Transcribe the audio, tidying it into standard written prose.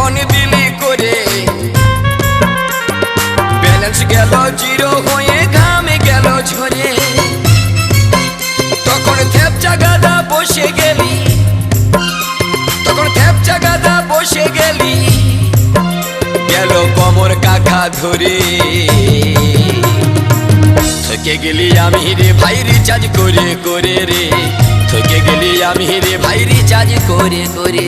phone দিলি করে balance গেল জিরো হয়ে ঘামে গেল ঝরে তখন থ্যাপচা গাদা বসে গেলি গেল কোমর কাকা ধরে থকে গেলি আমি রে ভাই রিচার্জ করে করে রে থকে গেলি আমি রে ভাই রিচার্জ করে করে